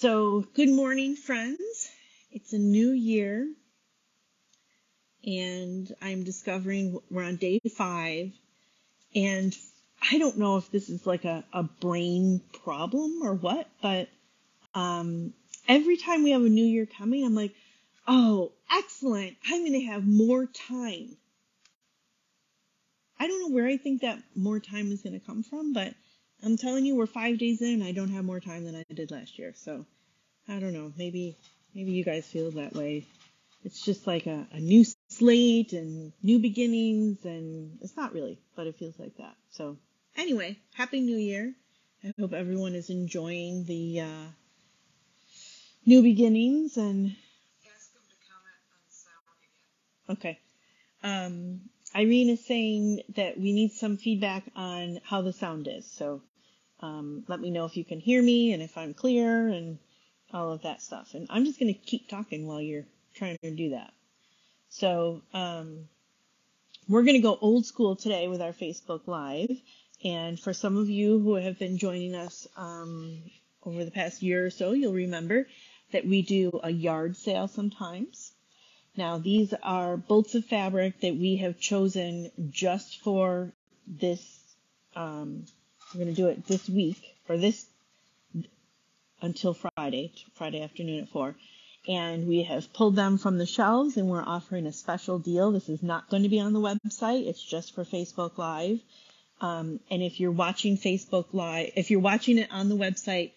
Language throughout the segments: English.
So, good morning, friends. It's a new year, and I'm discovering we're on day 5, and I don't know if this is like a brain problem or what, but every time we have a new year coming, I'm like, oh, excellent, I'm going to have more time. I don't know where I think that more time is going to come from, but I'm telling you, we're 5 days in, and I don't have more time than I did last year, so I don't know, maybe you guys feel that way. It's just like a new slate and new beginnings, and it's not really, but it feels like that. So anyway, Happy New Year. I hope everyone is enjoying the new beginnings. And Ask them to comment on sound again. Okay. Irene is saying that we need some feedback on how the sound is. So let me know if you can hear me and if I'm clear and all of that stuff. And I'm just going to keep talking while you're trying to do that. So we're going to go old school today with our Facebook Live. And for some of you who have been joining us over the past year or so, you'll remember that we do a yard sale sometimes. Now, these are bolts of fabric that we have chosen just for this. We're going to do it this week, or this until Friday afternoon at 4. And we have pulled them from the shelves, and we're offering a special deal. This is not going to be on the website. It's just for Facebook Live. And if you're watching Facebook Live, if you're watching it on the website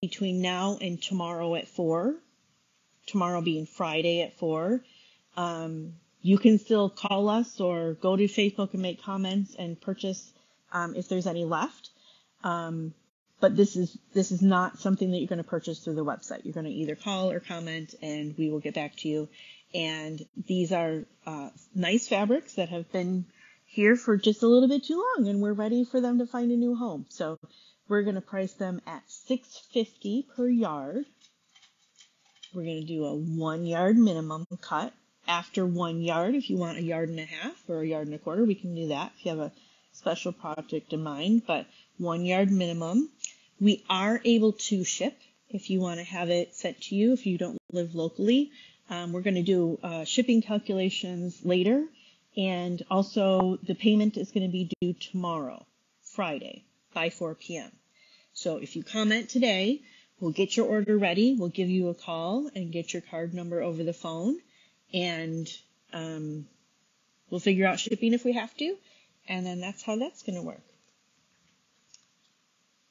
between now and tomorrow at 4, tomorrow being Friday at 4, you can still call us or go to Facebook and make comments and purchase if there's any left. But this is not something that you're going to purchase through the website. You're going to either call or comment, and we will get back to you. And these are nice fabrics that have been here for just a little bit too long, and we're ready for them to find a new home. So we're going to price them at $6.50 per yard. We're going to do a 1 yard minimum cut. After 1 yard, if you want a yard and a half or a yard and a quarter, we can do that if you have a special project in mind, but 1 yard minimum. We are able to ship if you want to have it sent to you if you don't live locally. We're going to do shipping calculations later, and also the payment is going to be due tomorrow, Friday, by 4 p.m. So if you comment today, we'll get your order ready. We'll give you a call and get your card number over the phone, and we'll figure out shipping if we have to, and then that's how that's going to work.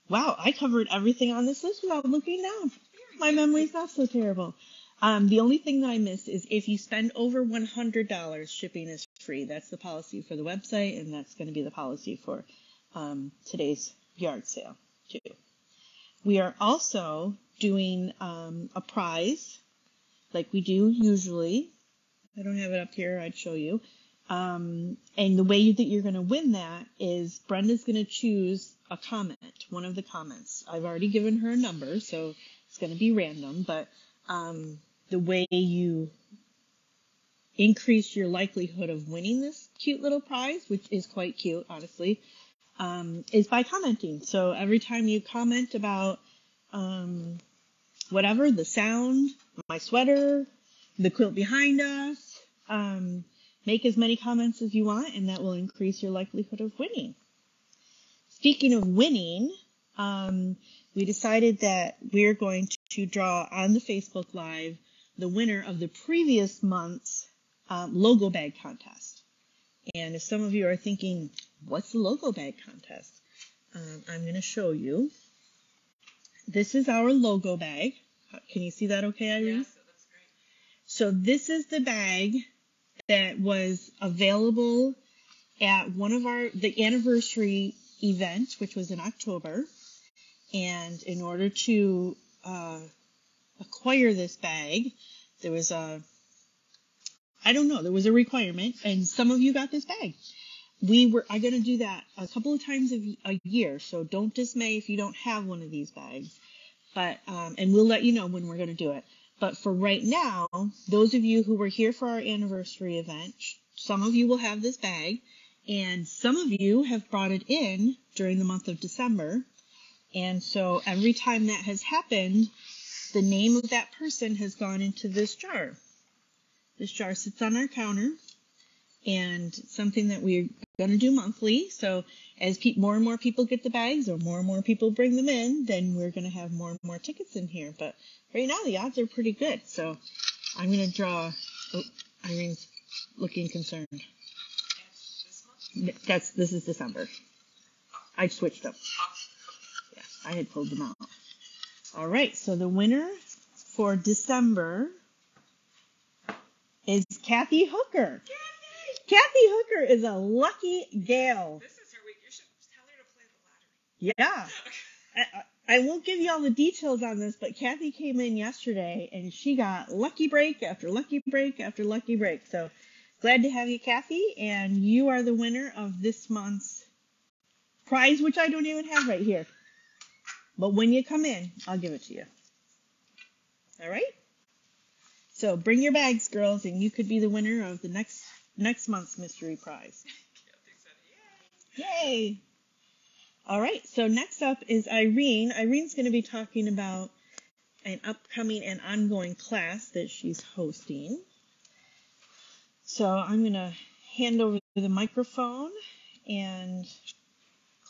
Wow, I covered everything on this list without looking down. My memory's not so terrible. The only thing that I missed is if you spend over $100, shipping is free. That's the policy for the website, and that's going to be the policy for today's yard sale, too. We are also doing a prize like we do usually. I don't have it up here. I'd show you. And the way that you're going to win that is Brenda's going to choose a comment, one of the comments. I've already given her a number, so it's going to be random, but the way you increase your likelihood of winning this cute little prize, which is quite cute, honestly, is by commenting. So every time you comment about whatever, the sound, my sweater, the quilt behind us, make as many comments as you want, and that will increase your likelihood of winning. Speaking of winning, we decided that we're going to draw on the Facebook Live the winner of the previous month's logo bag contest. And if some of you are thinking, what's the logo bag contest? I'm going to show you. This is our logo bag. Can you see that okay, Irene? Yes, it looks great. So this is the bag that was available at one of the anniversary event, which was in October. And in order to acquire this bag, there was a requirement, and some of you got this bag. I'm going to do that a couple of times a year, so don't dismay if you don't have one of these bags. But and we'll let you know when we're going to do it. But for right now, those of you who were here for our anniversary event, some of you will have this bag, and some of you have brought it in during the month of December. And so every time that has happened, the name of that person has gone into this jar. This jar sits on our counter, and something that we're going to do monthly. So as more and more people get the bags, or more and more people bring them in, then we're going to have more and more tickets in here. But right now the odds are pretty good. So I'm going to draw. Oh, Irene's looking concerned. This is December. I switched them. Yeah, I had pulled them out. All right, so the winner for December is Kathy Hooker. Kathy Hooker is a lucky gal. This is her week. You should tell her to play the lottery. Yeah. I won't give you all the details on this, but Kathy came in yesterday and she got lucky break after lucky break after lucky break. So glad to have you, Kathy, and you are the winner of this month's prize, which I don't even have right here. But when you come in, I'll give it to you. All right? So bring your bags, girls, and you could be the winner of the next month's mystery prize. Yay! All right, so next up is Irene. Irene's going to be talking about an upcoming and ongoing class that she's hosting. So I'm going to hand over the microphone and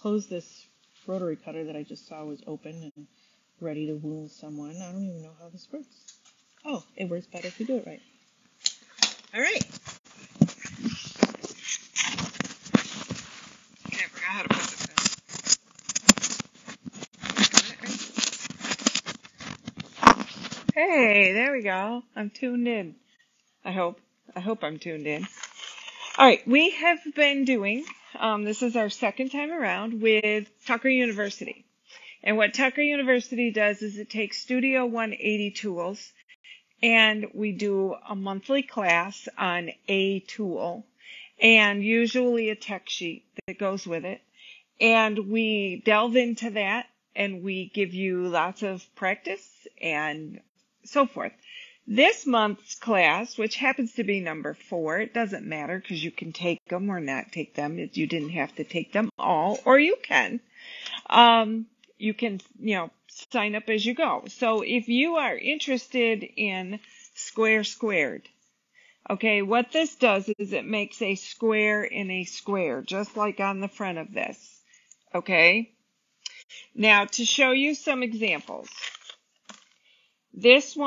close this rotary cutter that I just saw was open and ready to wound someone. I don't even know how this works. Oh, it works better if you do it right. All right. Okay, I forgot how to put this in. Hey, there we go. I'm tuned in. I hope I'm tuned in. All right, we have been doing, this is our second time around with Tucker University. And what Tucker University does is it takes Studio 180 tools, and we do a monthly class on a tool, and usually a tech sheet that goes with it. And we delve into that, and we give you lots of practice and so forth. This month's class, which happens to be number 4, it doesn't matter because you can take them or not take them. You didn't have to take them all, or you can. You can, sign up as you go. So if you are interested in square squared, okay, what this does is it makes a square in a square, just like on the front of this. Okay? Now, to show you some examples. This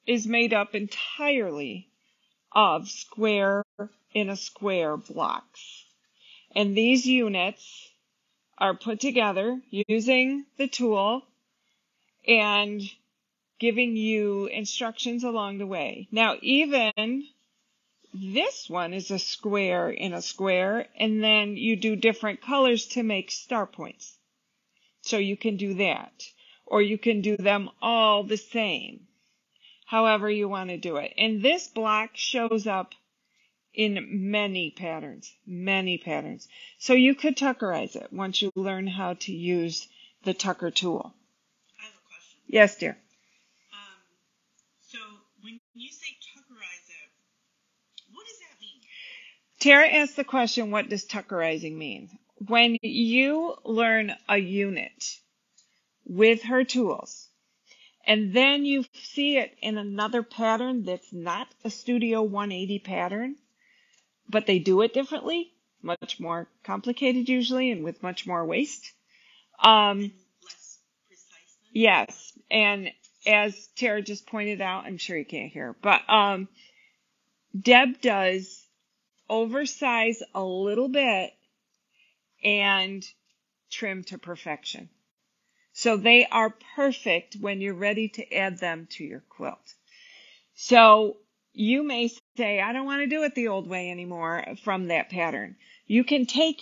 is made up entirely of square in a square blocks. And these units are put together using the tool and giving you instructions along the way. Now, even this one is a square in a square, and then you do different colors to make star points. So you can do that. Or you can do them all the same, however you want to do it. And this block shows up in many patterns. So you could Tuckerize it once you learn how to use the Tucker tool. I have a question. Yes, dear. So when you say Tuckerize it, what does that mean? Tara asked the question, what does Tuckerizing mean? When you learn a unit with her tools, and then you see it in another pattern that's not a Studio 180 pattern, but they do it differently, much more complicated usually, and with much more waste. Less precise then? Yes, and as Tara just pointed out, I'm sure you can't hear, but Deb does oversize a little bit and trim to perfection. So they are perfect when you're ready to add them to your quilt. So you may say, I don't want to do it the old way anymore from that pattern. You can take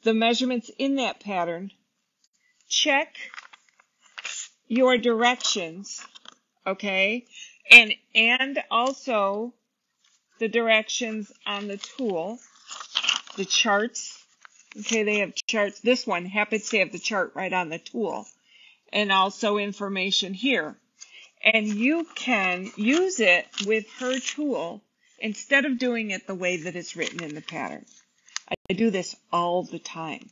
the measurements in that pattern, check your directions, okay, and also the directions on the tool, the charts. Okay, they have charts. This one happens to have the chart right on the tool, and also information here. And you can use it with her tool instead of doing it the way that it's written in the pattern. I do this all the time.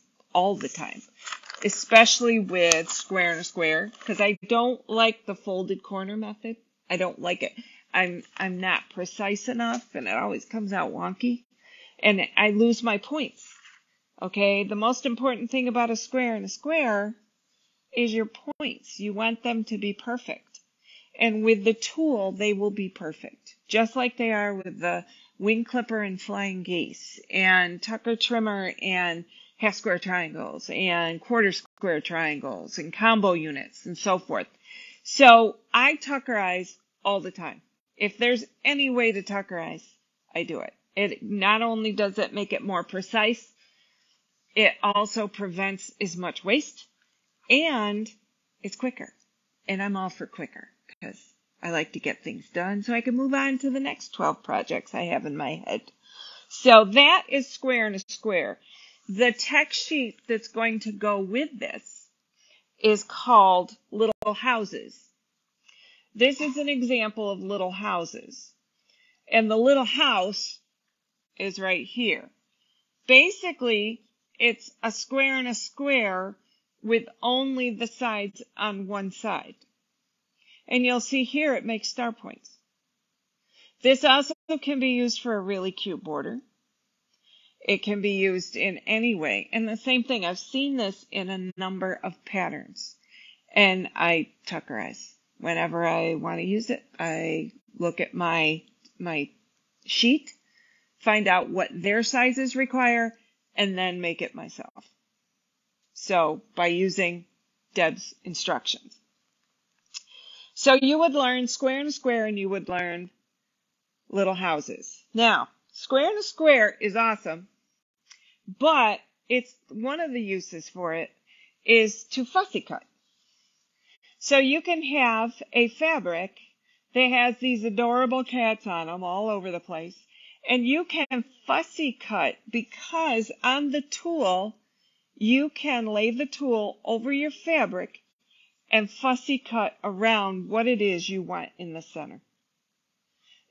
especially with square and a square, because I don't like the folded corner method. I don't like it. I'm not precise enough, and it always comes out wonky, and I lose my points. Okay, the most important thing about a square and a square is your points. You want them to be perfect. And with the tool, they will be perfect, just like they are with the wing clipper and flying geese and Tucker trimmer and half square triangles and quarter square triangles and combo units and so forth. So I Tuckerize all the time. If there's any way to Tuckerize, I do it. It not only does it make it more precise, it also prevents as much waste, and it's quicker. And I'm all for quicker because I like to get things done so I can move on to the next 12 projects I have in my head. So that is square and a square. The text sheet that's going to go with this is called Little Houses. This is an example of little houses. And the little house is right here. Basically, it's a square and a square with only the sides on one side. And you'll see here it makes star points. This also can be used for a really cute border. It can be used in any way. And the same thing, I've seen this in a number of patterns. And I Tuckerize. Whenever I want to use it, I look at my sheet, find out what their sizes require, and then make it myself. So by using Deb's instructions. So you would learn square and a square, and you would learn little houses. Now, square and a square is awesome, but it's one of the uses for it is to fussy cut. So you can have a fabric that has these adorable cats on them all over the place, and you can fussy cut because on the tool, you can lay the tool over your fabric and fussy cut around what it is you want in the center.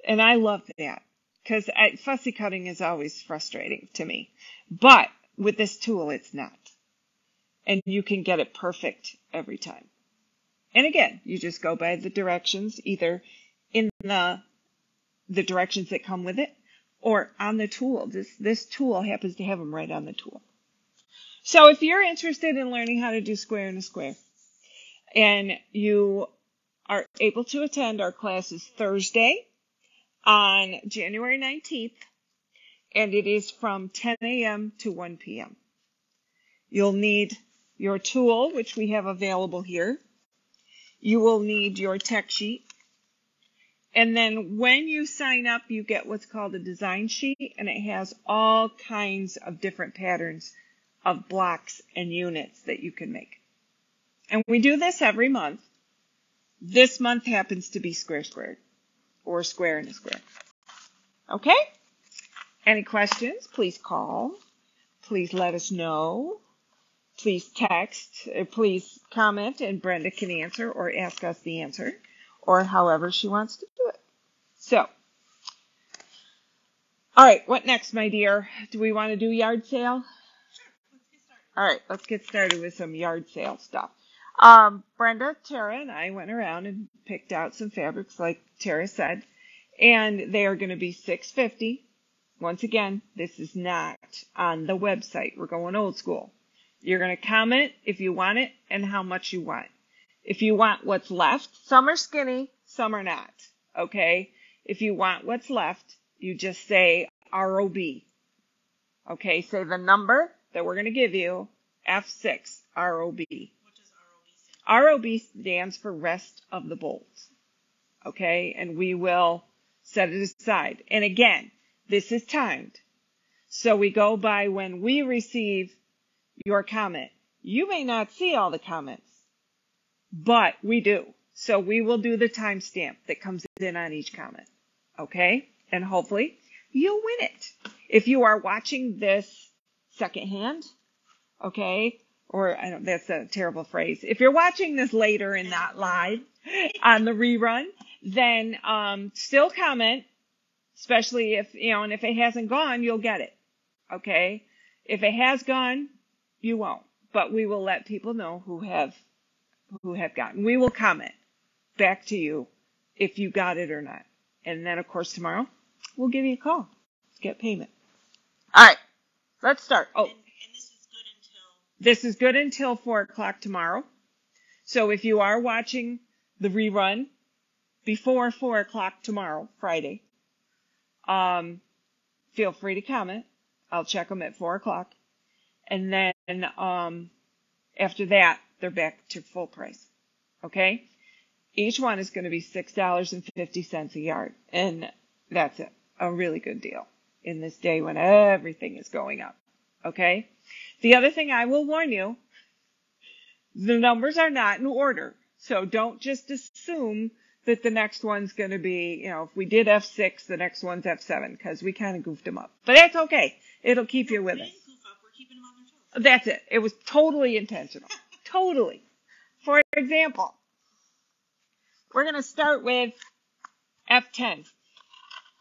And I love that because fussy cutting is always frustrating to me. But with this tool, it's not. And you can get it perfect every time. And again, you just go by the directions, either in the directions that come with it or on the tool. This tool happens to have them right on the tool. So if you're interested in learning how to do square and a square, and you are able to attend our classes Thursday on January 19th, and it is from 10 a.m. to 1 p.m. You'll need your tool, which we have available here. You will need your tech sheet. And then when you sign up, you get what's called a design sheet, and it has all kinds of different patterns of blocks and units that you can make. And we do this every month. This month happens to be square squared or square and a square. Okay? Any questions? Please call. Please let us know. Please text. Please comment, and Brenda can answer or ask us the answer, or however she wants to do it. So, all right, what next, my dear? Do we want to do yard sale? Sure, let's get started. All right, let's get started with some yard sale stuff. Brenda, Tara, and I went around and picked out some fabrics, like Tara said, and they are going to be $6.50. Once again, this is not on the website. We're going old school. You're going to comment if you want it and how much you want. If you want what's left, some are skinny, some are not. Okay? If you want what's left, you just say ROB. Okay, say the number that we're going to give you, F6, ROB. What does ROB stand for? ROB stands for rest of the bolts. Okay, and we will set it aside. And again, this is timed. So we go by when we receive your comment. You may not see all the comments, but we do. So we will do the timestamp that comes in on each comment. Okay? And hopefully you'll win it. If you are watching this secondhand, okay, or I don't, that's a terrible phrase. If you're watching this later and not live on the rerun, then still comment, especially if, and if it hasn't gone, you'll get it. Okay? If it has gone, you won't. but we will let people know who have gotten. We will comment back to you if you got it or not. And then, of course, tomorrow we'll give you a call to get payment. All right, let's start. Oh, and this is good until 4 o'clock tomorrow. So if you are watching the rerun before 4 o'clock tomorrow, Friday, feel free to comment. I'll check them at 4 o'clock. And then after that, they're back to full price. Okay? Each one is going to be $6.50 a yard. And that's it. A really good deal in this day when everything is going up. Okay? The other thing I will warn you, the numbers are not in order. So don't just assume that the next one's going to be, if we did F6, the next one's F7, because we kind of goofed them up. But that's okay. It'll keep you with us. That's it. It was totally intentional. Totally. For example, we're going to start with F10.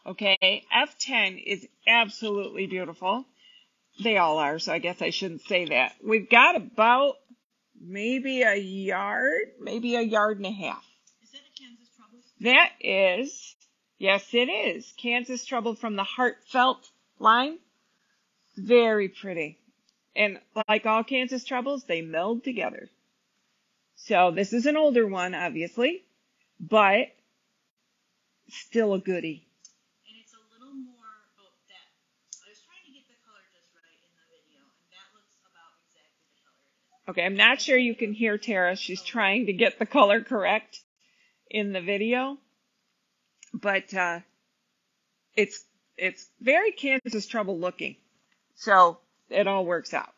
Okay? F10 is absolutely beautiful. They all are, so I guess I shouldn't say that. We've got about maybe a yard and a half. Is that a Kansas Trouble? That is, yes it is. Kansas Trouble from the Heartfelt line. Very pretty. And like all Kansas Troubles, they meld together. So this is an older one, obviously, but still a goodie. And it's a little more, I was trying to get the color just right in the video, and that looks about exactly the color it is. Okay, I'm not sure you can hear Tara. She's trying to get the color correct in the video, but it's very Kansas Trouble looking. So it all works out.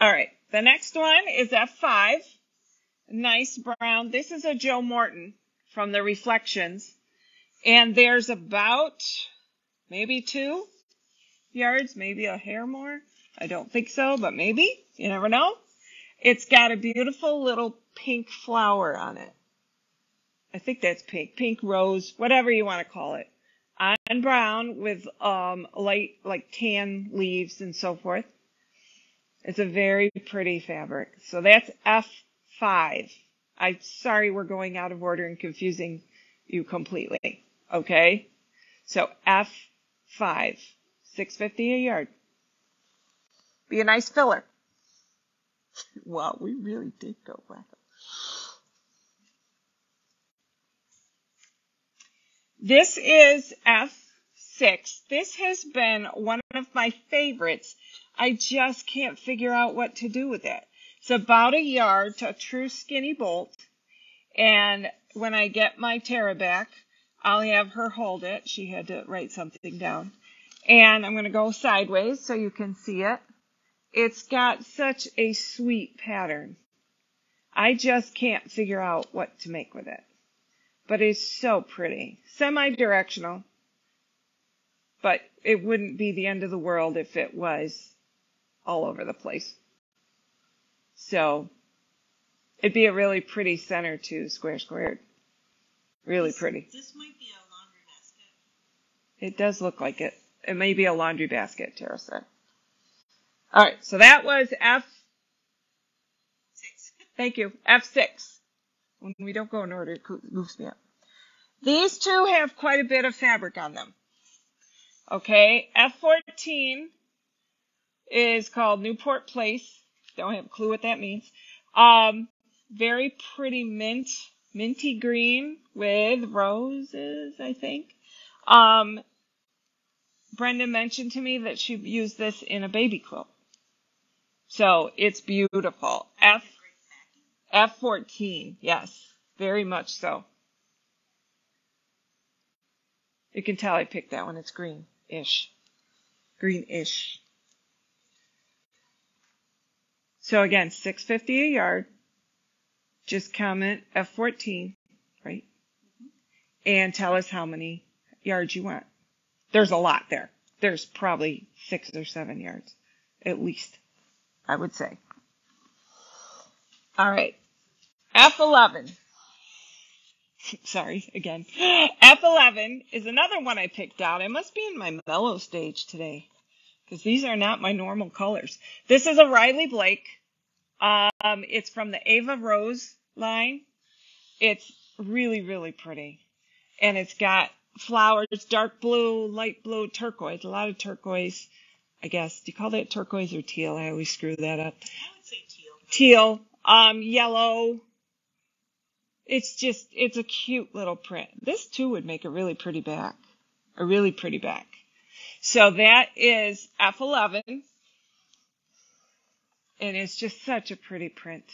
All right, the next one is F5. Nice brown. This is a Joe Morton from the Reflections. And there's about maybe 2 yards, maybe a hair more. I don't think so, but maybe. You never know. It's got a beautiful little pink flower on it. I think that's pink. Pink rose, whatever you want to call it. On brown with light, like tan leaves and so forth. It's a very pretty fabric. So that's F5. I'm sorry we're going out of order and confusing you completely. Okay? So F5. $6.50 a yard. Be a nice filler. Wow, we really did go back. This is F6. This has been one of my favorites. I just can't figure out what to do with it. It's about a yard to a true skinny bolt. And when I get my Tara back, I'll have her hold it. She had to write something down. And I'm going to go sideways so you can see it. It's got such a sweet pattern. I just can't figure out what to make with it. But it's so pretty. Semi-directional. But it wouldn't be the end of the world if it was all over the place. So it'd be a really pretty center too, squared. Really pretty. This might be a laundry basket. It does look like it. It may be a laundry basket, Tara said. All right, so that was F6. Thank you, F6. When we don't go in order, it moves me up. These two have quite a bit of fabric on them. Okay, F14 is called Newport Place. Don't have a clue what that means. Very pretty minty green with roses, I think. Brenda mentioned to me that she used this in a baby quilt. So it's beautiful. F14, yes, very much so. You can tell I picked that one. It's green-ish. Green-ish. So again, $6.50 a yard. Just comment F14, right? Mm-hmm. And tell us how many yards you want. There's a lot there. There's probably 6 or 7 yards, at least, I would say. All right, F11. Sorry, again. F11 is another one I picked out. I must be in my mellow stage today because these are not my normal colors. This is a Riley Blake. It's from the Ava Rose line. It's really, really pretty. And it's got flowers, dark blue, light blue, turquoise, a lot of turquoise, I guess. Do you call that turquoise or teal? I always screw that up. I would say teal. Teal, yellow. It's a cute little print. This too would make a really pretty back. A really pretty back. So that is F11. And it's just such a pretty print.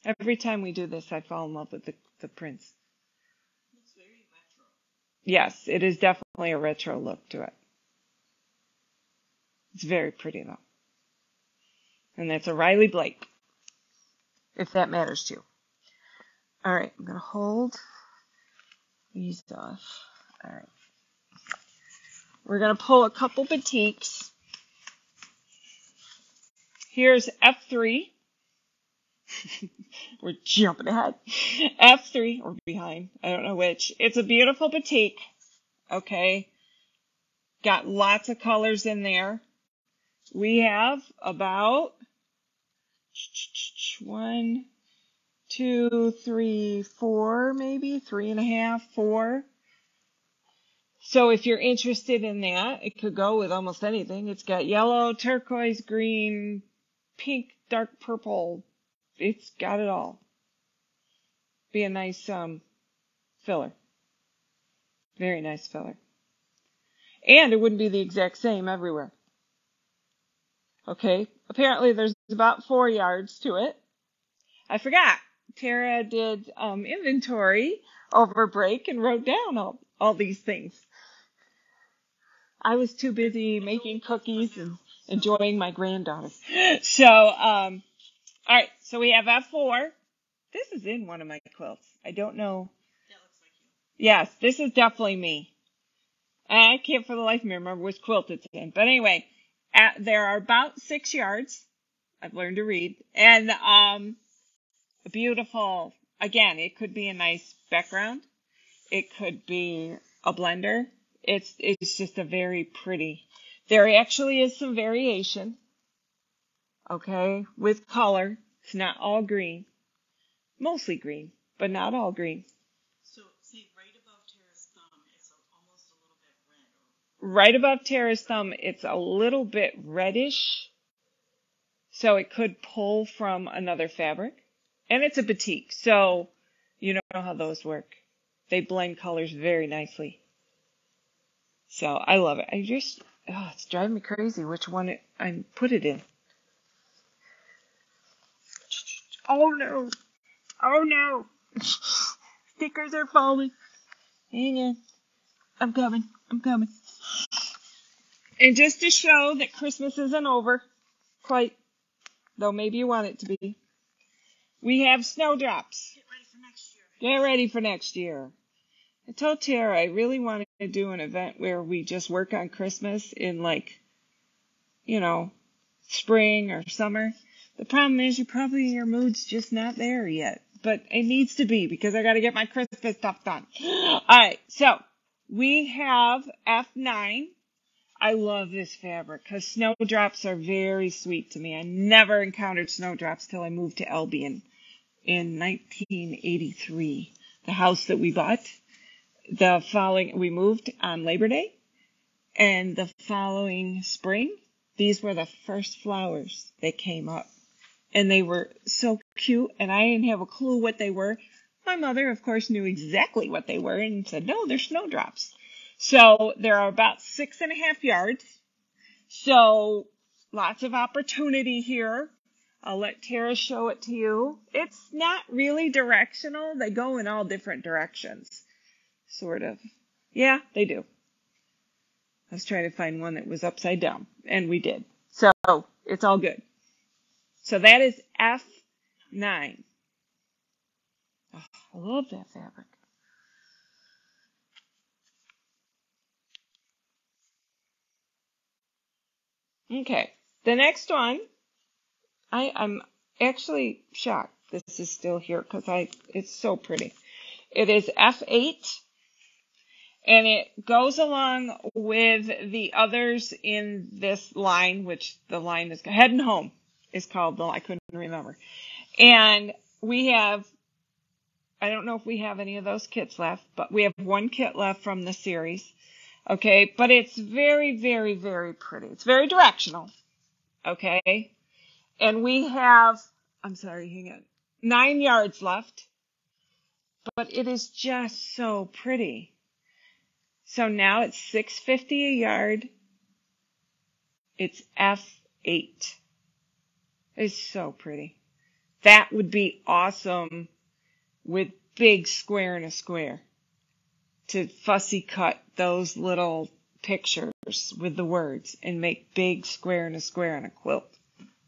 Every time we do this, I fall in love with the prints. It's very retro. Yes, it is definitely a retro look to it. It's very pretty though. And that's a Riley Blake, if that matters to you. All right, I'm going to hold these off. All right. We're going to pull a couple batiks. Here's F3. We're jumping ahead. F3 or behind. I don't know which. It's a beautiful batik. Okay. Got lots of colors in there. We have about 1, 2, 3, 4, maybe 3.5, 4. So if you're interested in that, it could go with almost anything. It's got yellow, turquoise, green, pink, dark purple. It's got it all. Be a nice filler. Very nice filler. And it wouldn't be the exact same everywhere. Okay, apparently there's about 4 yards to it. I forgot. Tara did inventory over break and wrote down all these things. I was too busy making cookies and enjoying my granddaughter. So, all right, so we have F4. This is in one of my quilts. I don't know. That looks like you. Yes, this is definitely me. I can't for the life of me remember which quilt it's in. But anyway, there are about 6 yards. I've learned to read. And beautiful, again, it could be a nice background. It could be a blender. It's just a very pretty. There actually is some variation, okay, with color. It's not all green. Mostly green, but not all green. So, say right above Tara's thumb, it's almost a little bit red. Right above Tara's thumb, it's a little bit reddish. So it could pull from another fabric. And it's a batik, so you know how those work. They blend colors very nicely. So I love it. It's driving me crazy which one I put it in. Oh no. Oh no. Stickers are falling. Hang on. I'm coming. And just to show that Christmas isn't over, quite, though maybe you want it to be, we have snowdrops. Get ready for next year. Get ready for next year. I told Tara I really wanted to do an event where we just work on Christmas in spring or summer. The problem is your mood's just not there yet. But it needs to be because I got to get my Christmas stuff done. All right, so we have F9. I love this fabric because snowdrops are very sweet to me. I never encountered snowdrops till I moved to Albion in 1983. The house that we bought. We moved on Labor Day, and the following spring, these were the first flowers that came up. And they were so cute, and I didn't have a clue what they were. My mother, of course, knew exactly what they were and said, no, they're snowdrops. So there are about 6.5 yards. So lots of opportunity here. I'll let Tara show it to you. It's not really directional. They go in all different directions. Sort of. Yeah, they do. I was trying to find one that was upside down, and we did. So it's all good. So that is F9. Oh, I love that fabric. Okay, the next one, I'm actually shocked. this is still here because it's so pretty. It is F8, and it goes along with the others in this line, which the line is Head and Home is called, though I couldn't remember. And we have, I don't know if we have any of those kits left, but we have one kit left from the series. Okay, but it's very, very, very pretty. It's very directional. Okay, and we have, I'm sorry, hang on, 9 yards left, but it is just so pretty. So now it's $6.50 a yard. It's F8. It's so pretty. That would be awesome with big square and a square to fussy cut those little pictures with the words and make big square and a square on a quilt.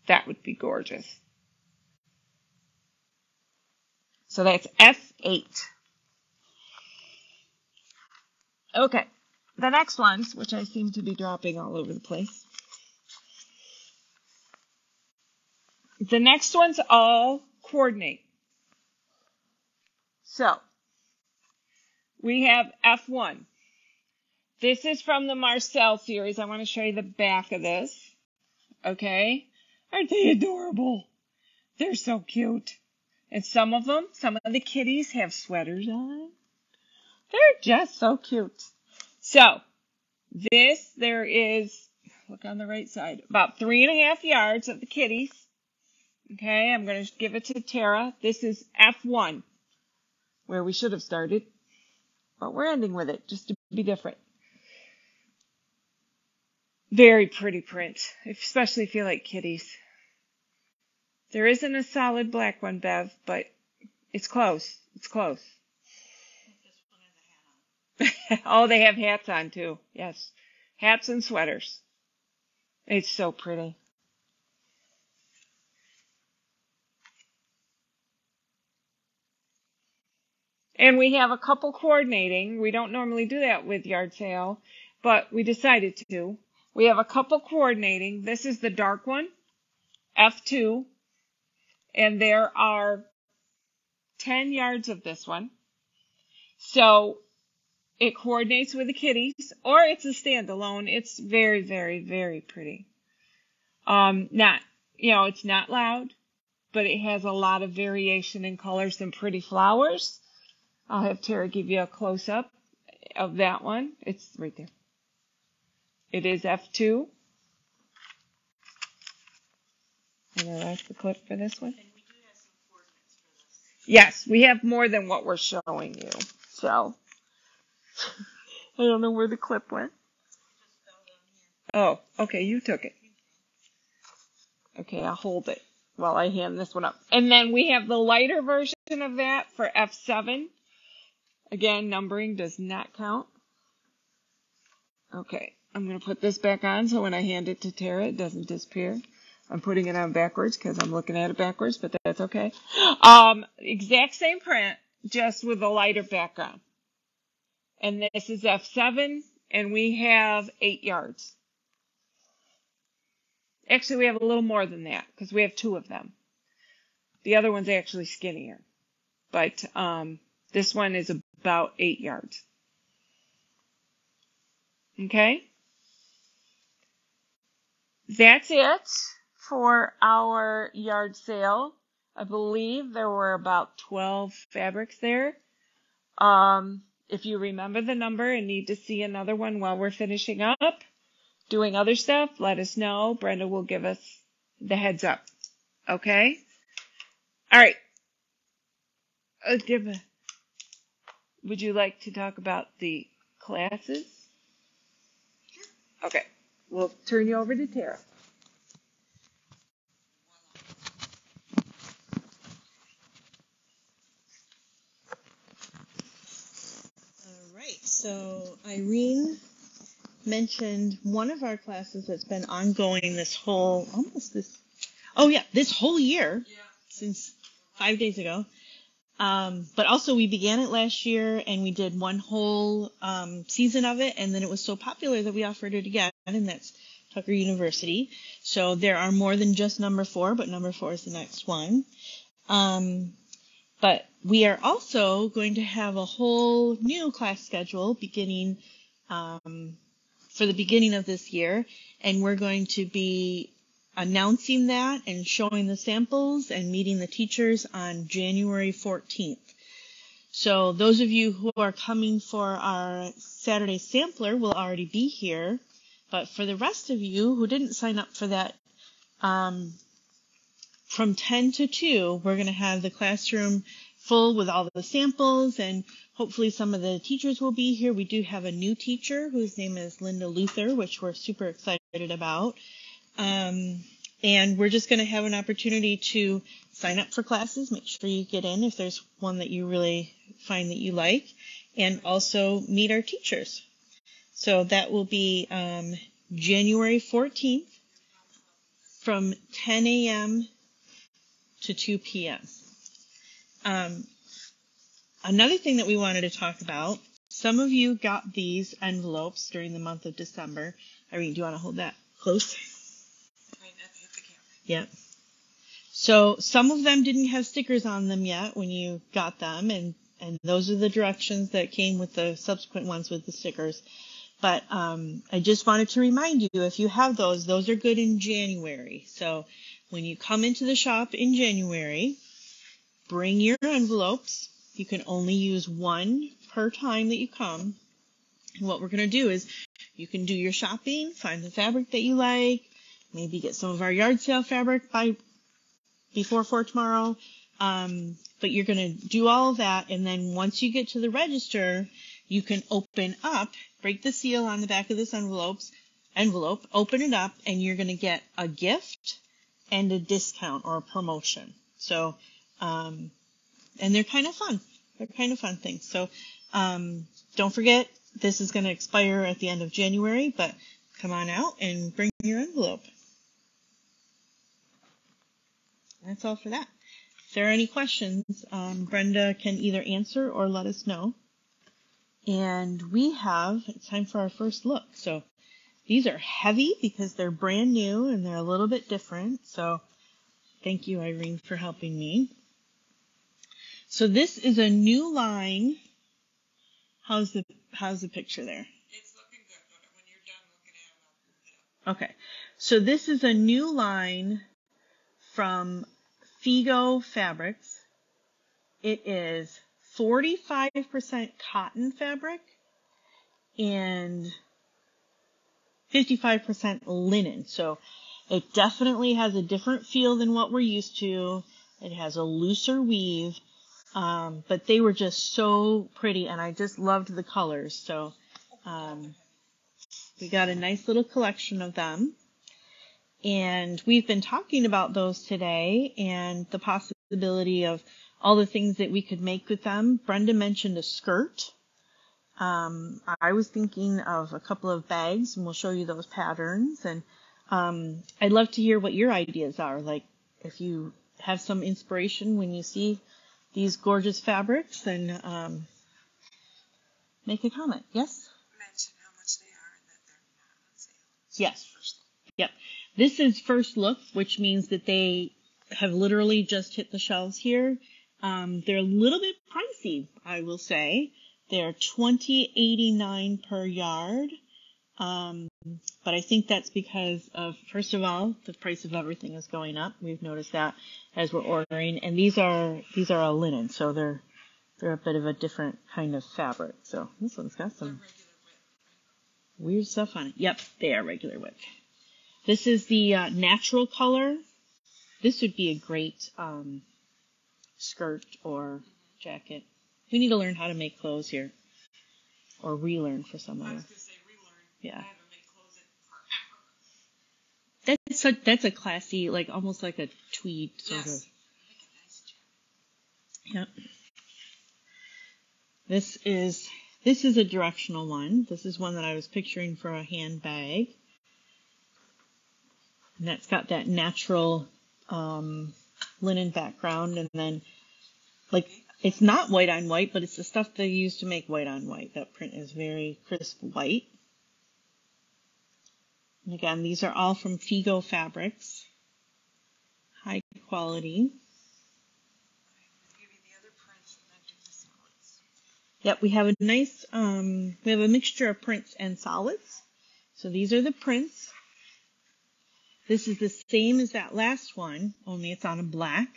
That would be gorgeous. So that's F8. Okay, the next ones, which I seem to be dropping all over the place. The next ones all coordinate. So, we have F1. This is from the Marcel series. I want to show you the back of this. Okay? Aren't they adorable? They're so cute. And some of the kitties have sweaters on. They're just so cute. So, there is, look on the right side, about 3.5 yards of the kitties. Okay, I'm going to give it to Tara. This is F1, where we should have started. But we're ending with it, just to be different. Very pretty print, especially if you like kitties. There isn't a solid black one, Bev, but it's close. It's close. Oh, they have hats on, too. Yes. Hats and sweaters. It's so pretty. And we have a couple coordinating. We don't normally do that with yard sale, but we decided to. We have a couple coordinating. This is the dark one, F2, and there are 10 yards of this one. So it coordinates with the kitties, or it's a standalone. It's very, very, very pretty. It's not loud, but it has a lot of variation in colors and pretty flowers. I'll have Tara give you a close-up of that one. It's right there. It is F2. And that's the clip for this one. And we do have some coordinates for this. Yes, we have more than what we're showing you. So, I don't know where the clip went. Oh, okay, you took it. Okay, I'll hold it while I hand this one up. And then we have the lighter version of that for F7. Again, numbering does not count. Okay, I'm going to put this back on so when I hand it to Tara, it doesn't disappear. I'm putting it on backwards because I'm looking at it backwards, but that's okay. Exact same print, just with a lighter background. And this is F7, and we have 8 yards. Actually, we have a little more than that because we have 2 of them. The other one's actually skinnier. But this one is about 8 yards. Okay? That's it for our yard sale. I believe there were about 12 fabrics there. If you remember the number and need to see another one while we're finishing up, doing other stuff, let us know. Brenda will give us the heads up. Okay? All right. Would you like to talk about the classes? Okay. We'll turn you over to Tara. All right. So Irene mentioned one of our classes that's been ongoing this whole year, since 5 days ago. But also we began it last year and we did one whole season of it, and then it was so popular that we offered it again, and that's Tucker University. So there are more than just number 4, but number 4 is the next one. But we are also going to have a whole new class schedule beginning for the beginning of this year, and we're going to be announcing that and showing the samples and meeting the teachers on January 14th. So those of you who are coming for our Saturday sampler will already be here, but for the rest of you who didn't sign up for that, from 10 to 2, we're going to have the classroom full with all the samples, and hopefully some of the teachers will be here. We do have a new teacher whose name is Linda Luther, which we're super excited about. And we're just going to have an opportunity to sign up for classes, make sure you get in if there's one that you really find that you like, and also meet our teachers. So that will be January 14th from 10 a.m. to 2 p.m. Another thing that we wanted to talk about, some of you got these envelopes during the month of December. Irene, do you want to hold that close? Yeah. So some of them didn't have stickers on them yet when you got them, and those are the directions that came with the subsequent ones with the stickers. But I just wanted to remind you, if you have those are good in January. So when you come into the shop in January, bring your envelopes. You can only use one per time that you come. And what we're going to do is you can do your shopping, find the fabric that you like, maybe get some of our yard sale fabric before tomorrow. But you're going to do all of that, and then once you get to the register, you can open up, break the seal on the back of this envelope, open it up, and you're going to get a gift and a discount or a promotion. So, and they're kind of fun. They're kind of fun things. So, don't forget, this is going to expire at the end of January, but come on out and bring your envelope. That's all for that. If there are any questions, Brenda can either answer or let us know. And it's time for our first look. So these are heavy because they're brand new and they're a little bit different. So thank you, Irene, for helping me. So this is a new line. How's the picture there? It's looking good, but when you're done looking at it, I'll move it up. Okay. So this is a new line from Figo Fabrics. It is 45% cotton fabric and 55% linen. So it definitely has a different feel than what we're used to. It has a looser weave, but they were just so pretty, and I just loved the colors. So we got a nice little collection of them. And we've been talking about those today and the possibility of all the things that we could make with them. Brenda mentioned a skirt. I was thinking of a couple of bags, and we'll show you those patterns. And I'd love to hear what your ideas are. Like if you have some inspiration when you see these gorgeous fabrics, then make a comment. Yes? Mention how much they are and that they're not on sale. Yes. Yep. This is first look, which means that they have literally just hit the shelves here. They're a little bit pricey, I will say. They're $20.89 per yard. But I think that's because of, first of all, the price of everything is going up. We've noticed that as we're ordering. And these are a linen, so they're a bit of a different kind of fabric. So this one's got some weird stuff on it. Yep, they are regular width. This is the natural color. This would be a great skirt or jacket. We need to learn how to make clothes here, or relearn for some of us. I was going to say relearn. Yeah. I haven't made clothes in forever. That's a classy, like almost like a tweed sort of. Make a nice jacket. Yep. This is a directional one. This is one that I was picturing for a handbag. And that's got that natural linen background, and then like it's not white on white, but it's the stuff they use to make white on white. That print is very crisp white. And again, these are all from Figo Fabrics. High quality. Yep, we have a nice, we have a mixture of prints and solids. So these are the prints. This is the same as that last one, only it's on a black.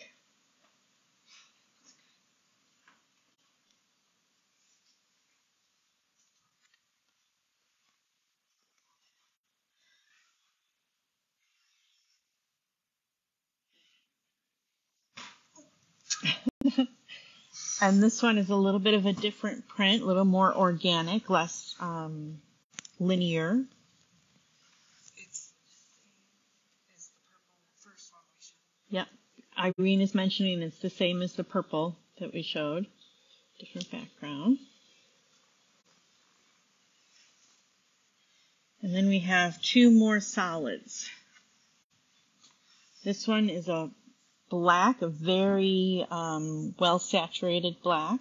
And this one is a little bit of a different print, a little more organic, less linear. Yep. Irene is mentioning it's the same as the purple that we showed. Different background. And then we have two more solids. This one is a black, a very well saturated black.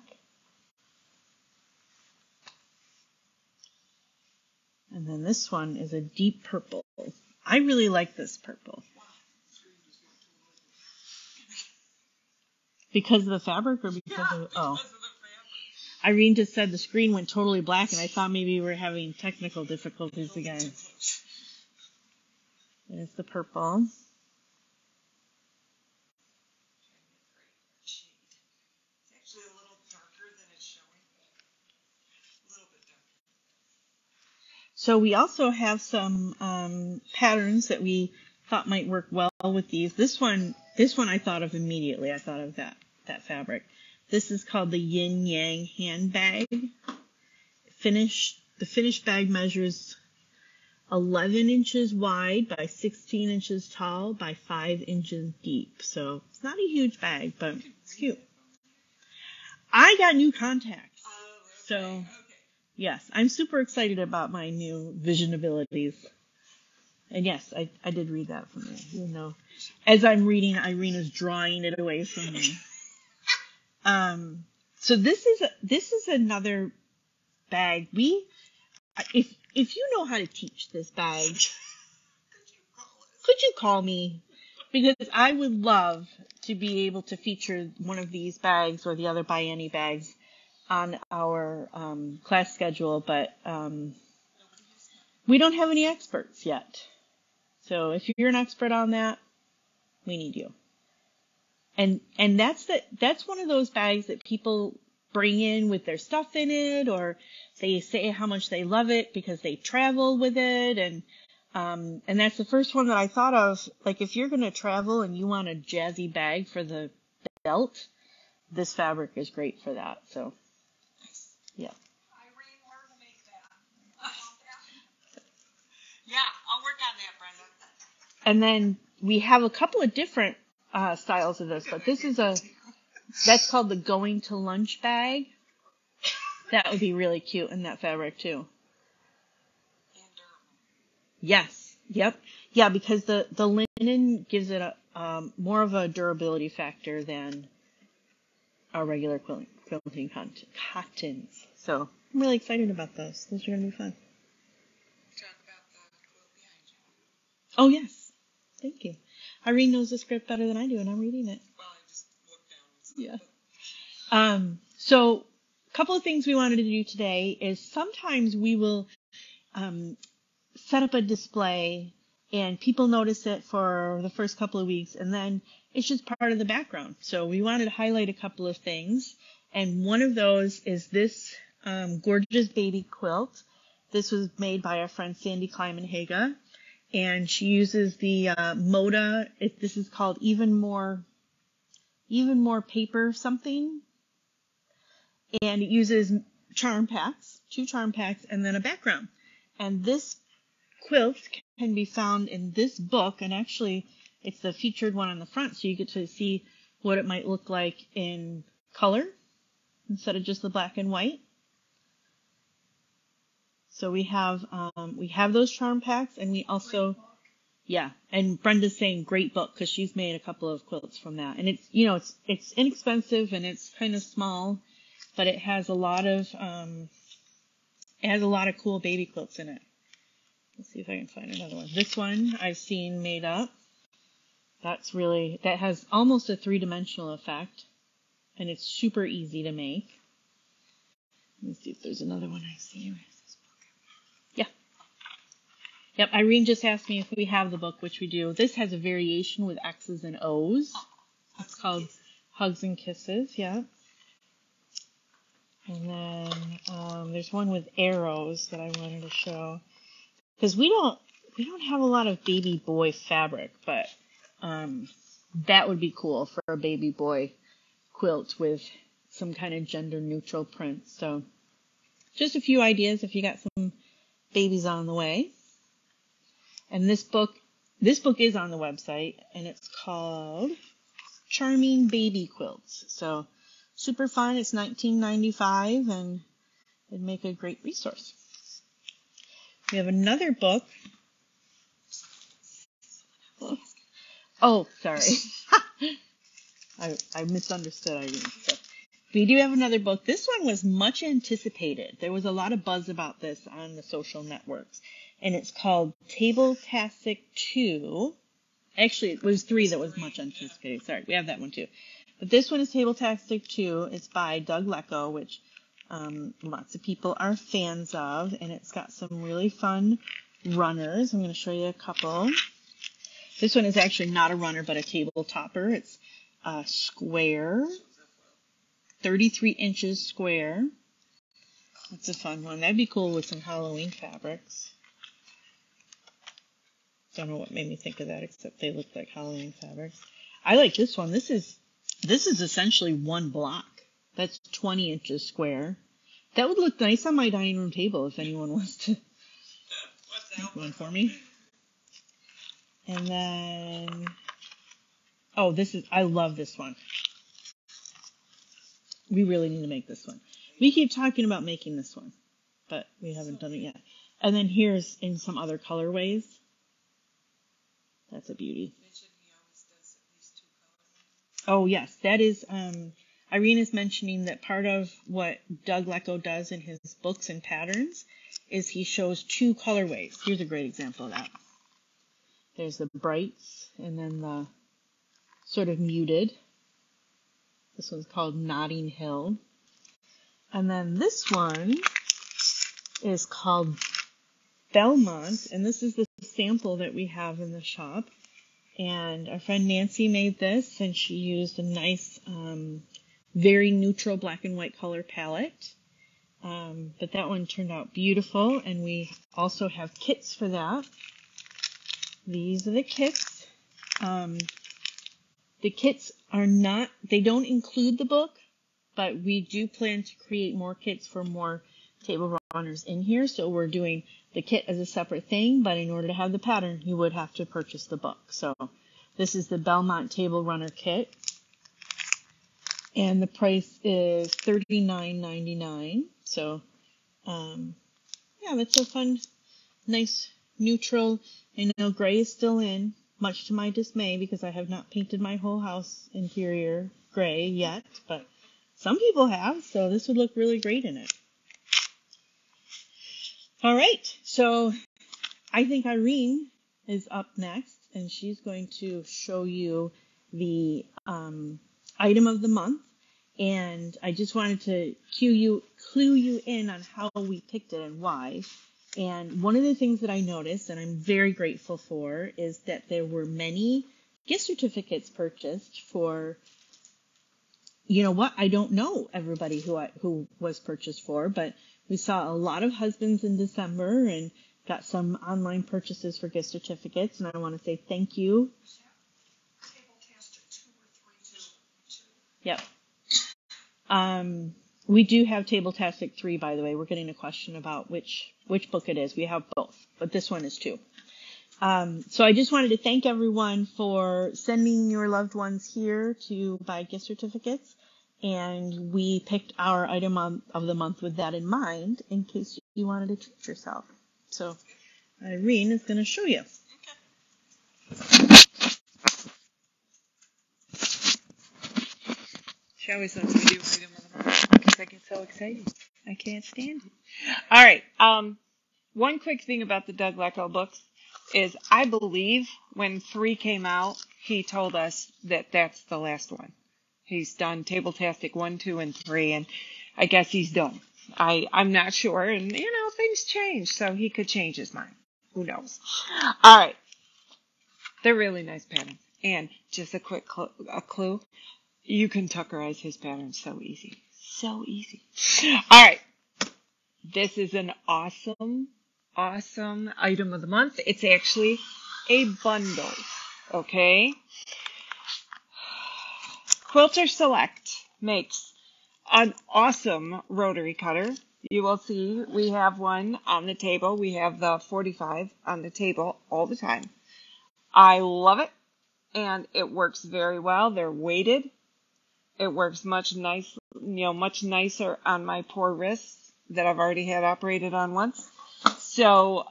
And then this one is a deep purple. I really like this purple. Because of the fabric or because of, oh. Irene just said the screen went totally black and I thought maybe we were having technical difficulties again. There's the purple. So we also have some patterns that we thought might work well with these. This one I thought of immediately. I thought of that fabric. This is called the Yin Yang handbag. The finished bag measures 11 inches wide by 16 inches tall by 5 inches deep. So it's not a huge bag, but it's cute. I got new contacts. So yes, I'm super excited about my new vision abilities. And yes, I did read that from you. You know, as I'm reading, Irene is drawing it away from me. So this is another bag. If you know how to teach this bag, could you call me? Because I would love to be able to feature one of these bags or the other Buy Any bags on our class schedule, but we don't have any experts yet. So if you're an expert on that, we need you. And that's one of those bags that people bring in with their stuff in it, or they say how much they love it because they travel with it, and that's the first one that I thought of. Like, if you're going to travel and you want a jazzy bag for the belt, this fabric is great for that. So, yeah. Irene, where to make that? Yeah, I'll work on that, Brenda. And then we have a couple of different styles of this, but that's called the Going to Lunch bag. That would be really cute in that fabric too. Yes. Yep. Yeah, because the linen gives it a more of a durability factor than our regular quilting cottons. So I'm really excited about those. Those are going to be fun. Talk about the quilt behind you. Oh, yes. Thank you. Irene knows the script better than I do, and I'm reading it. Well, I just looked down and saw Yeah. So a couple of things we wanted to do today is sometimes we will set up a display and people notice it for the first couple of weeks and then it's just part of the background. So we wanted to highlight a couple of things, and one of those is this gorgeous baby quilt. This was made by our friend Sandy Kleiman-Haga, and she uses the Moda. This is called even more paper something, and it uses charm packs, 2 charm packs, and then a background. And this quilt can be found in this book, and actually it's the featured one on the front, so you get to see what it might look like in color instead of just the black and white. So we have those charm packs, and we also, yeah, and Brenda's saying great book because she's made a couple of quilts from that, and it's inexpensive and it's kind of small, but it has a lot of cool baby quilts in it. Let's see if I can find another one. This one I've seen made up. That has almost a 3-dimensional effect, and it's super easy to make. Let me see if there's another one I see. Yeah. Yep, Irene just asked me if we have the book, which we do. This has a variation with X's and O's. It's called Hugs and Kisses, yeah. And then there's one with arrows that I wanted to show. Because we don't have a lot of baby boy fabric, but that would be cool for a baby boy quilt with some kind of gender neutral print. So just a few ideas if you got some babies on the way. And this book is on the website, and it's called Charming Baby Quilts. So super fun. It's $19.95, and it'd make a great resource. We have another book. Oh, sorry. I misunderstood, Irene. So we do have another book. This one was much anticipated. There was a lot of buzz about this on the social networks. And it's called Table-tastic 2. Actually, it was 3 that was much anticipated. Sorry, we have that one too. But this one is Table-tastic 2. It's by Doug Lecko, which lots of people are fans of. And it's got some really fun runners. I'm going to show you a couple. This one is actually not a runner, but a table topper. It's a square, 33 inches square. That's a fun one. That'd be cool with some Halloween fabrics. Don't know what made me think of that, except they look like Halloween fabrics. I like this one. This is essentially one block. That's 20 inches square. That would look nice on my dining room table if anyone wants to make one for me. And then, oh, I love this one. We really need to make this one. We keep talking about making this one, but we haven't done it yet. And then here's in some other colorways. That's a beauty. Oh, yes, that is, Irene is mentioning that part of what Doug Lecko does in his books and patterns is he shows 2 colorways. Here's a great example of that. There's the brights and then the sort of muted. This one's called Notting Hill. And then this one is called Belmont, and this is the sample that we have in the shop. And our friend Nancy made this, and she used a nice, very neutral black and white color palette. But that one turned out beautiful, and we also have kits for that. These are the kits. The kits they don't include the book, but we do plan to create more kits for more table runners in here. So we're doing the kit as a separate thing, but in order to have the pattern, you would have to purchase the book. So this is the Belmont Table Runner Kit. And the price is $39.99. So, yeah, that's a fun, nice, neutral. I know gray is still in, much to my dismay, because I have not painted my whole house interior gray yet, but some people have, so this would look really great in it. All right, so I think Irene is up next, and she's going to show you the item of the month. And I just wanted to clue you in on how we picked it and why. And one of the things that I noticed, and I'm very grateful for, is that there were many gift certificates purchased for, you know what, I don't know everybody who was purchased for, but we saw a lot of husbands in December and got some online purchases for gift certificates, and I want to say thank you. Yep. We do have Table-tastic 3, by the way. We're getting a question about which book it is. We have both, but this one is 2. So I just wanted to thank everyone for sending your loved ones here to buy gift certificates. And we picked our item of the month with that in mind, in case you wanted to treat yourself. So Irene is going to show you. She always lets me do item of the month because I get so excited. I can't stand it. All right. One quick thing about the Doug Lecko books is I believe when 3 came out, he told us that that's the last one. He's done Table-tastic 1, 2, and 3, and I guess he's done. I'm not sure, and things change, so he could change his mind. Who knows? All right. They're really nice patterns. And just a quick clue. You can tuckerize his patterns so easy. So easy. All right. This is an awesome item of the month. It's actually a bundle. Okay. Quilter Select makes an awesome rotary cutter. You will see we have one on the table. We have the 45 on the table all the time. I love it, and it works very well. They're weighted. It works much nicer on my poor wrists that I've already had operated on once. So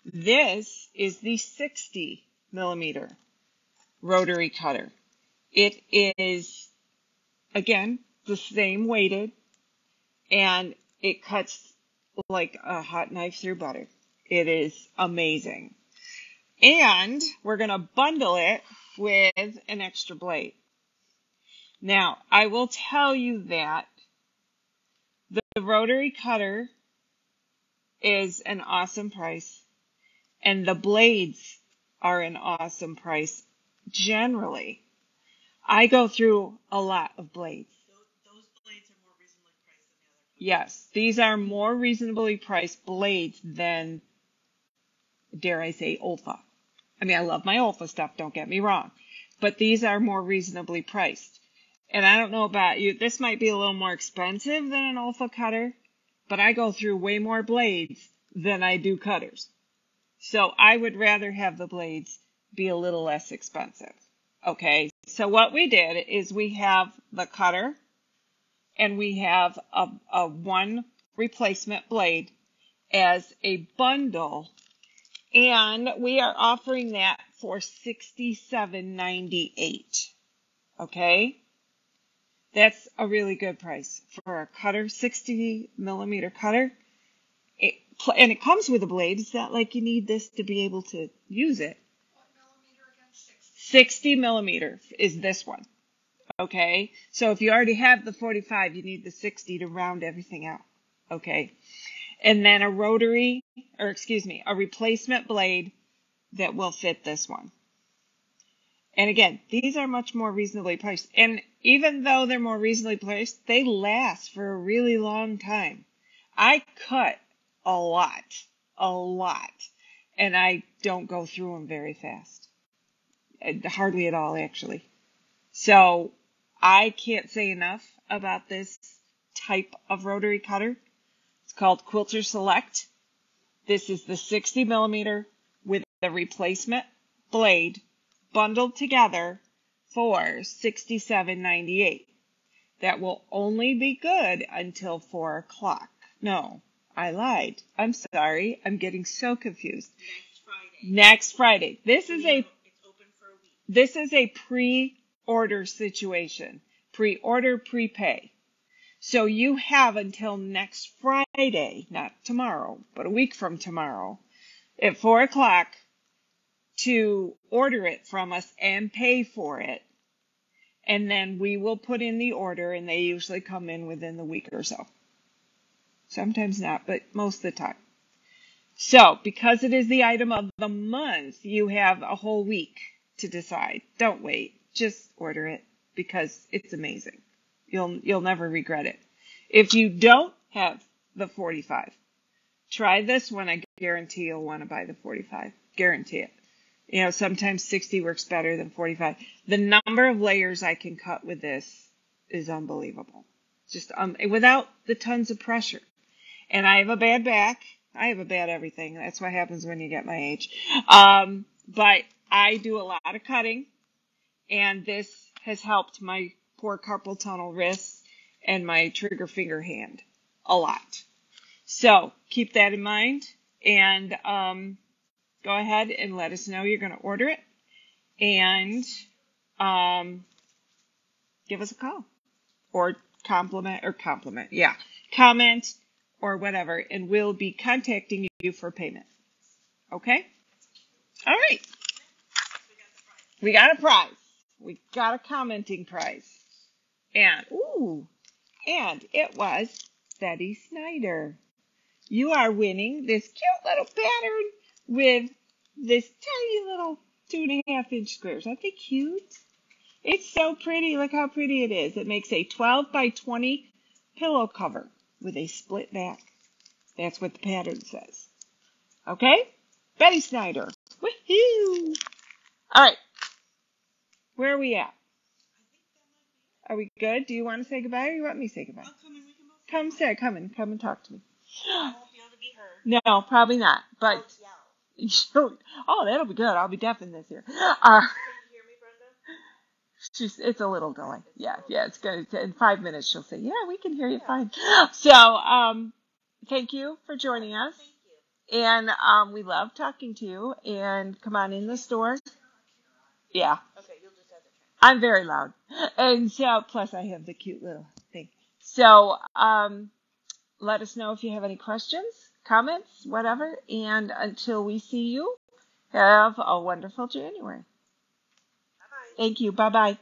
this is the 60 millimeter rotary cutter. It is, again, the same weighted, and it cuts like a hot knife through butter. It is amazing. And we're going to bundle it with an extra blade. Now, I will tell you that the rotary cutter is an awesome price, and the blades are an awesome price generally. I go through a lot of blades. Those blades are more reasonably priced than the other ones. Yes, these are more reasonably priced blades than, dare I say, Olfa. I mean, I love my Olfa stuff, don't get me wrong, but these are more reasonably priced. And I don't know about you, this might be a little more expensive than an Olfa cutter, but I go through way more blades than I do cutters. So I would rather have the blades be a little less expensive. Okay, so what we did is we have the cutter and we have a one replacement blade as a bundle, and we are offering that for $67.98. Okay, that's a really good price for a cutter, 60 millimeter cutter. And it comes with a blade. It's not like you need this to be able to use it. What millimeter again? 60 millimeter is this one. Okay, so if you already have the 45, you need the 60 to round everything out. Okay, and then a replacement blade that will fit this one. And again, these are much more reasonably priced. And even though they're more reasonably priced, they last for a really long time. I cut a lot, and I don't go through them very fast. Hardly at all, actually. So I can't say enough about this type of rotary cutter. It's called Quilter Select. This is the 60 millimeter with the replacement blade bundled together for $67.98. That will only be good until 4 o'clock. No, I lied. I'm sorry. I'm getting so confused. Next Friday. This is a pre-order situation. Pre-order, prepay. So you have until next Friday, not tomorrow, but a week from tomorrow, at 4 o'clock to order it from us and pay for it. And then we will put in the order, and they usually come in within the week or so. Sometimes not, but most of the time. So, because it is the item of the month, you have a whole week to decide. Don't wait. Just order it because it's amazing. You'll never regret it. If you don't have the 45, try this one. I guarantee you'll want to buy the 45. Guarantee it. Sometimes 60 works better than 45. The number of layers I can cut with this is unbelievable. Just without the tons of pressure. And I have a bad back. I have a bad everything. That's what happens when you get my age. But I do a lot of cutting, and this has helped my poor carpal tunnel wrists and my trigger finger hand a lot. So keep that in mind, and go ahead and let us know you're going to order it, and give us a call or comment or whatever, and we'll be contacting you for payment. Okay? All right. We got a prize. We got a commenting prize. And it was Betty Snyder. You are winning this cute little pattern with this tiny little 2.5-inch squares. Aren't they cute? It's so pretty. Look how pretty it is. It makes a 12 by 20 pillow cover with a split back. That's what the pattern says. Okay? Betty Snyder. Woohoo! All right. Where are we at? Are we good? Do you want to say goodbye or you want me to say goodbye? Come and talk to me. I won't be able to be heard. No, probably not. But Yell. oh, that'll be good. I'll be deaf in this ear. Can you hear me, Brenda? It's a little delay. Yeah, it's good. In 5 minutes she'll say, yeah, we can hear you fine. So, thank you for joining us. Thank you. And we love talking to you. And come on in the store. Yeah. Okay, you'll just have to turn. I'm very loud. And so, plus I have the cute little thing. So, let us know if you have any questions, comments, whatever. And until we see you, have a wonderful January. Bye-bye. Thank you. Bye-bye.